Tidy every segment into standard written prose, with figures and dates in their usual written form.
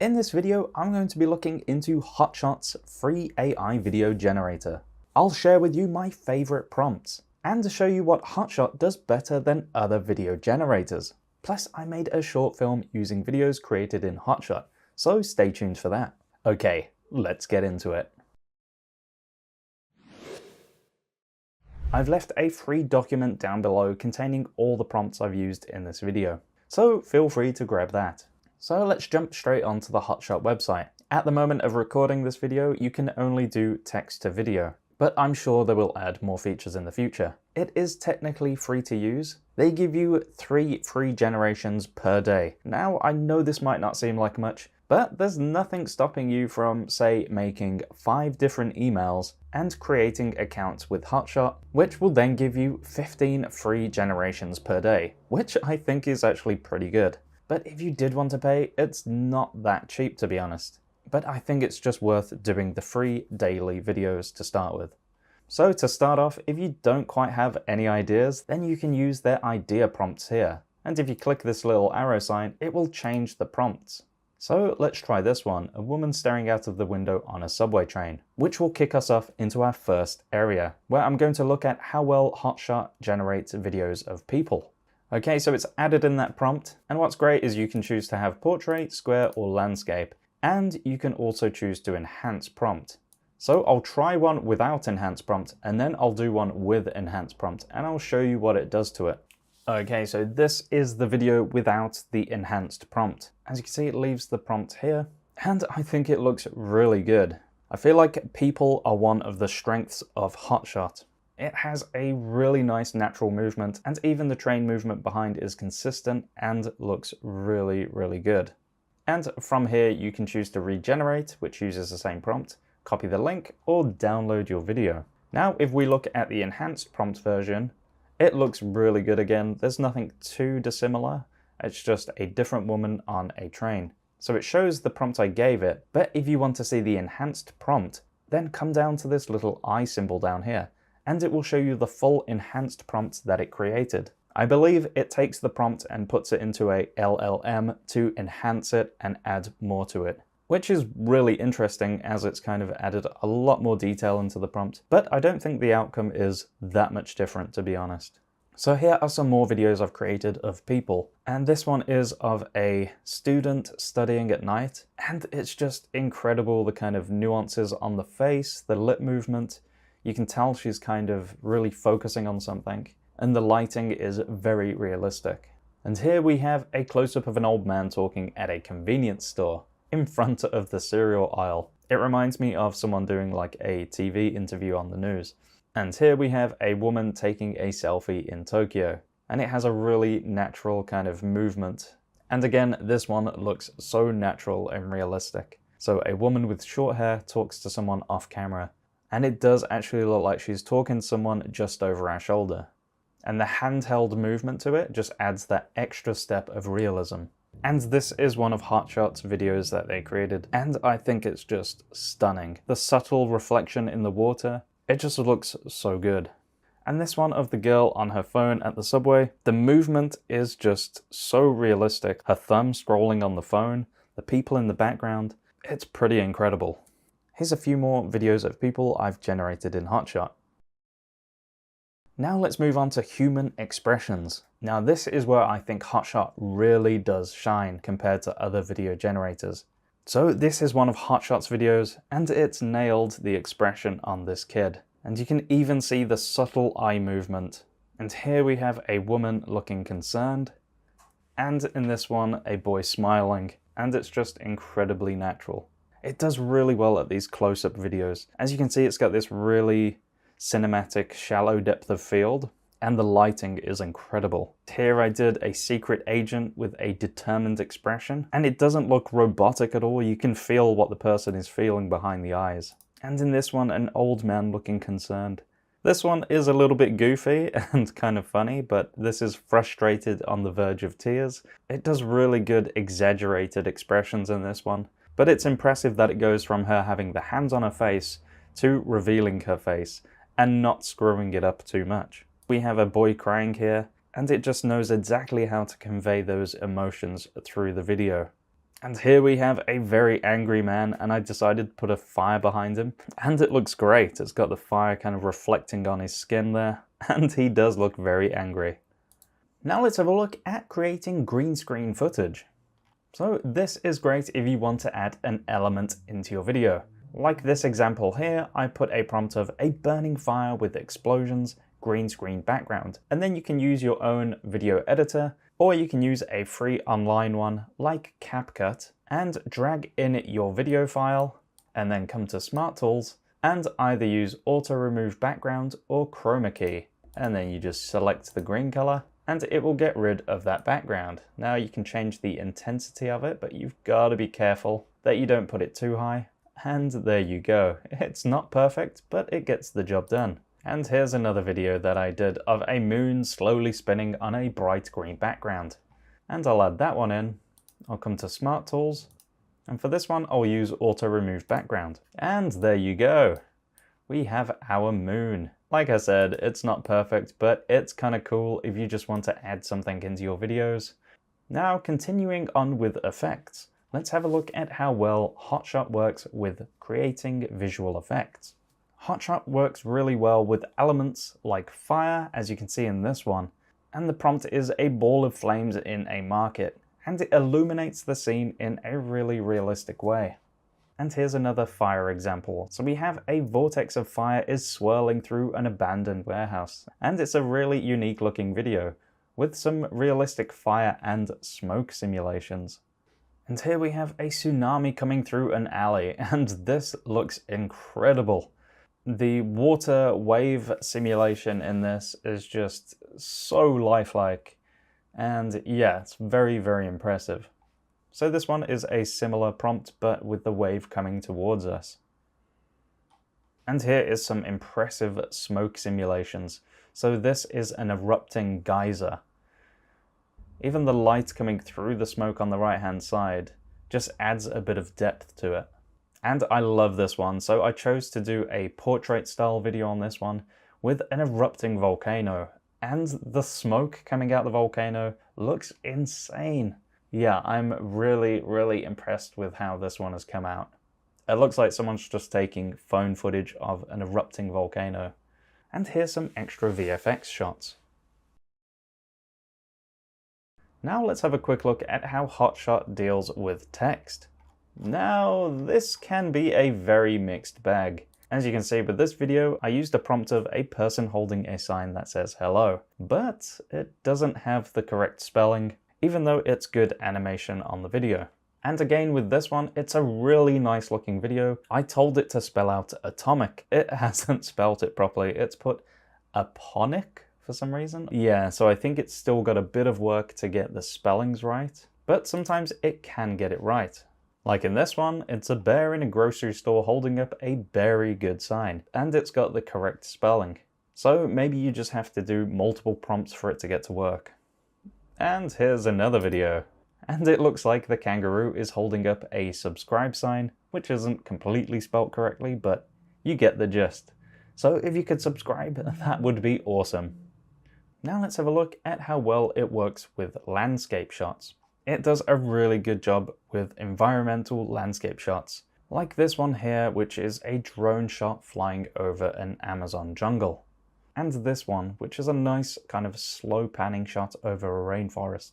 In this video, I'm going to be looking into Hotshot's free AI video generator. I'll share with you my favorite prompts and show you what Hotshot does better than other video generators. Plus, I made a short film using videos created in Hotshot, so stay tuned for that. Okay, let's get into it. I've left a free document down below containing all the prompts I've used in this video, so feel free to grab that. So let's jump straight onto the Hotshot website. At the moment of recording this video, you can only do text to video, but I'm sure they will add more features in the future. It is technically free to use. They give you 3 free generations per day. Now, I know this might not seem like much, but there's nothing stopping you from, say, making 5 different emails and creating accounts with Hotshot, which will then give you 15 free generations per day, which I think is actually pretty good. But if you did want to pay, it's not that cheap, to be honest. But I think it's just worth doing the free daily videos to start with. So to start off, if you don't quite have any ideas, then you can use their idea prompts here. And if you click this little arrow sign, it will change the prompts. So let's try this one, a woman staring out of the window on a subway train, which will kick us off into our first area, where I'm going to look at how well Hotshot generates videos of people. Okay, so it's added in that prompt, and what's great is you can choose to have portrait, square, or landscape, and you can also choose to enhance prompt. So I'll try one without enhance prompt, and then I'll do one with enhance prompt, and I'll show you what it does to it. Okay, so this is the video without the enhanced prompt. As you can see, it leaves the prompt here, and I think it looks really good. I feel like people are one of the strengths of Hotshot. It has a really nice natural movement, and even the train movement behind is consistent and looks really, really good. And from here, you can choose to regenerate, which uses the same prompt, copy the link, or download your video. Now, if we look at the enhanced prompt version, it looks really good again. There's nothing too dissimilar. It's just a different woman on a train. So it shows the prompt I gave it, but if you want to see the enhanced prompt, then come down to this little eye symbol down here, and it will show you the full enhanced prompt that it created. I believe it takes the prompt and puts it into a LLM to enhance it and add more to it, which is really interesting as it's kind of added a lot more detail into the prompt, but I don't think the outcome is that much different, to be honest. So here are some more videos I've created of people, and this one is of a student studying at night, and it's just incredible, the kind of nuances on the face, the lip movement. You can tell she's kind of really focusing on something, and the lighting is very realistic. And here we have a close-up of an old man talking at a convenience store in front of the cereal aisle. It reminds me of someone doing like a TV interview on the news. And here we have a woman taking a selfie in Tokyo, and it has a really natural kind of movement. And again, this one looks so natural and realistic. So a woman with short hair talks to someone off camera, and it does actually look like she's talking to someone just over our shoulder. And the handheld movement to it just adds that extra step of realism. And this is one of Hotshot's videos that they created, and I think it's just stunning. The subtle reflection in the water, it just looks so good. And this one of the girl on her phone at the subway, the movement is just so realistic. Her thumb scrolling on the phone, the people in the background, it's pretty incredible. Here's a few more videos of people I've generated in Hotshot. Now let's move on to human expressions. Now this is where I think Hotshot really does shine compared to other video generators. So this is one of Hotshot's videos, and it's nailed the expression on this kid. And you can even see the subtle eye movement. And here we have a woman looking concerned, and in this one, a boy smiling, and it's just incredibly natural. It does really well at these close-up videos. As you can see, it's got this really cinematic, shallow depth of field, and the lighting is incredible. Here I did a secret agent with a determined expression, and it doesn't look robotic at all. You can feel what the person is feeling behind the eyes. And in this one, an old man looking concerned. This one is a little bit goofy and kind of funny, but this is frustrated on the verge of tears. It does really good exaggerated expressions in this one, but it's impressive that it goes from her having the hands on her face to revealing her face and not screwing it up too much. We have a boy crying here, and it just knows exactly how to convey those emotions through the video. And here we have a very angry man, and I decided to put a fire behind him, and it looks great. It's got the fire kind of reflecting on his skin there, and he does look very angry. Now let's have a look at creating green screen footage. So this is great if you want to add an element into your video. Like this example here, I put a prompt of a burning fire with explosions, green screen background, and then you can use your own video editor, or you can use a free online one like CapCut and drag in your video file and then come to Smart Tools and either use Auto Remove Background or Chroma Key. And then you just select the green color and it will get rid of that background. Now you can change the intensity of it, but you've got to be careful that you don't put it too high. And there you go. It's not perfect, but it gets the job done. And here's another video that I did of a moon slowly spinning on a bright green background. And I'll add that one in. I'll come to Smart Tools. And for this one, I'll use Auto Remove Background. And there you go. We have our moon. Like I said, it's not perfect, but it's kind of cool if you just want to add something into your videos. Now, continuing on with effects, let's have a look at how well Hotshot works with creating visual effects. Hotshot works really well with elements like fire, as you can see in this one, and the prompt is a ball of flames in a market, and it illuminates the scene in a really realistic way. And here's another fire example. So we have a vortex of fire is swirling through an abandoned warehouse, and it's a really unique looking video with some realistic fire and smoke simulations. And here we have a tsunami coming through an alley, and this looks incredible. The water wave simulation in this is just so lifelike, and yeah, it's very, very impressive. So this one is a similar prompt, but with the wave coming towards us. And here is some impressive smoke simulations. So this is an erupting geyser. Even the light coming through the smoke on the right-hand side just adds a bit of depth to it. And I love this one, so I chose to do a portrait style video on this one with an erupting volcano. And the smoke coming out the volcano looks insane. Yeah, I'm really, really impressed with how this one has come out. It looks like someone's just taking phone footage of an erupting volcano. And here's some extra VFX shots. Now let's have a quick look at how Hotshot deals with text. Now, this can be a very mixed bag. As you can see with this video, I used a prompt of a person holding a sign that says hello, but it doesn't have the correct spelling, even though it's good animation on the video. And again with this one, it's a really nice looking video. I told it to spell out atomic. It hasn't spelt it properly. It's put aponic for some reason. Yeah, so I think it's still got a bit of work to get the spellings right, but sometimes it can get it right. Like in this one, it's a bear in a grocery store holding up a very good sign, and it's got the correct spelling. So maybe you just have to do multiple prompts for it to get to work. And here's another video. And it looks like the kangaroo is holding up a subscribe sign, which isn't completely spelt correctly, but you get the gist. So if you could subscribe, that would be awesome. Now let's have a look at how well it works with landscape shots. It does a really good job with environmental landscape shots, like this one here, which is a drone shot flying over an Amazon jungle. And this one, which is a nice kind of slow panning shot over a rainforest.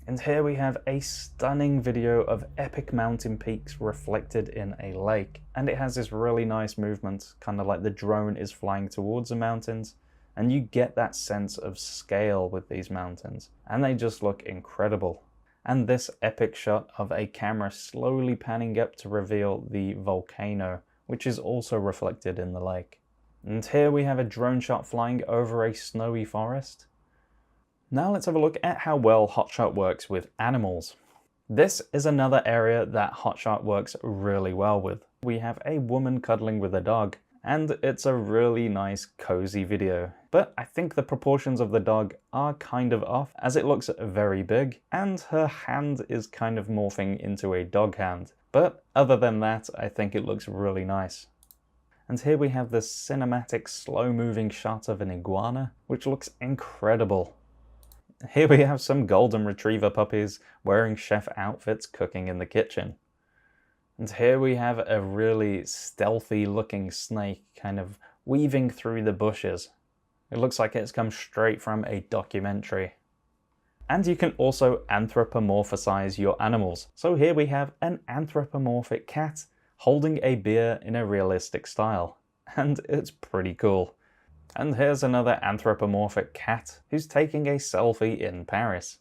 And here we have a stunning video of epic mountain peaks reflected in a lake. And it has this really nice movement, kind of like the drone is flying towards the mountains. And you get that sense of scale with these mountains. And they just look incredible. And this epic shot of a camera slowly panning up to reveal the volcano, which is also reflected in the lake. And here we have a drone shot flying over a snowy forest. Now let's have a look at how well Hotshot works with animals. This is another area that Hotshot works really well with. We have a woman cuddling with a dog, and it's a really nice cozy video. But I think the proportions of the dog are kind of off, as it looks very big, and her hand is kind of morphing into a dog hand. But other than that, I think it looks really nice. And here we have this cinematic slow-moving shot of an iguana, which looks incredible. Here we have some golden retriever puppies wearing chef outfits cooking in the kitchen. And here we have a really stealthy looking snake kind of weaving through the bushes. It looks like it's come straight from a documentary. And you can also anthropomorphize your animals. So here we have an anthropomorphic cat holding a beer in a realistic style. And it's pretty cool. And here's another anthropomorphic cat who's taking a selfie in Paris.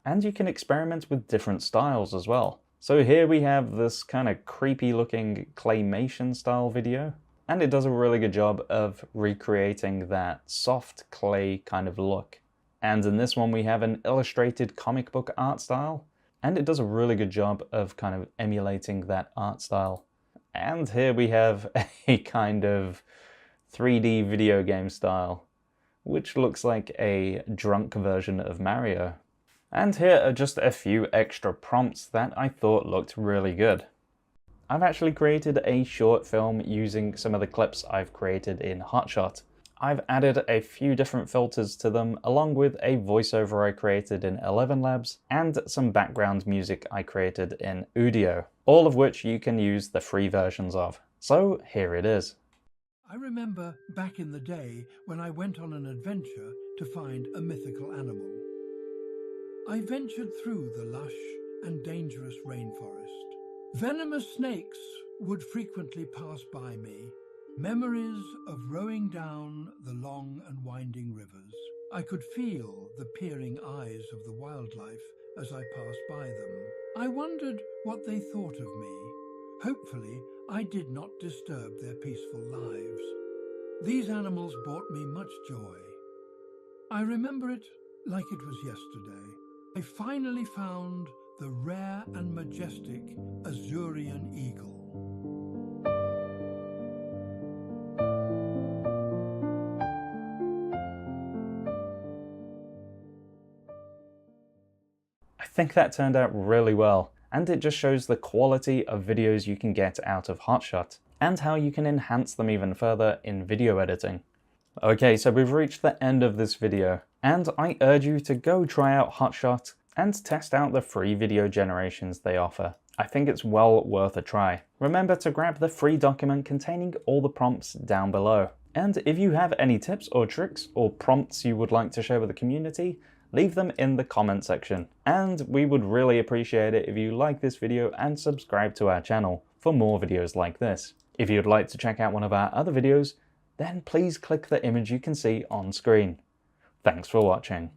And you can experiment with different styles as well. So here we have this kind of creepy looking claymation style video, and it does a really good job of recreating that soft clay kind of look. And in this one we have an illustrated comic book art style, and it does a really good job of kind of emulating that art style. And here we have a kind of 3D video game style, which looks like a drunk version of Mario. And here are just a few extra prompts that I thought looked really good. I've actually created a short film using some of the clips I've created in Hotshot. I've added a few different filters to them, along with a voiceover I created in 11 Labs and some background music I created in Udio, all of which you can use the free versions of. So here it is. I remember back in the day when I went on an adventure to find a mythical animal. I ventured through the lush and dangerous rainforest. Venomous snakes would frequently pass by me, memories of rowing down the long and winding rivers. I could feel the peering eyes of the wildlife as I passed by them. I wondered what they thought of me. Hopefully, I did not disturb their peaceful lives. These animals brought me much joy. I remember it like it was yesterday. I finally found the rare and majestic Azurian eagle. I think that turned out really well, and it just shows the quality of videos you can get out of Hotshot, and how you can enhance them even further in video editing. Okay, so we've reached the end of this video, and I urge you to go try out Hotshot and test out the free video generations they offer. I think it's well worth a try. Remember to grab the free document containing all the prompts down below. And if you have any tips or tricks or prompts you would like to share with the community, leave them in the comment section. And we would really appreciate it if you like this video and subscribe to our channel for more videos like this. If you'd like to check out one of our other videos, then please click the image you can see on screen. Thanks for watching.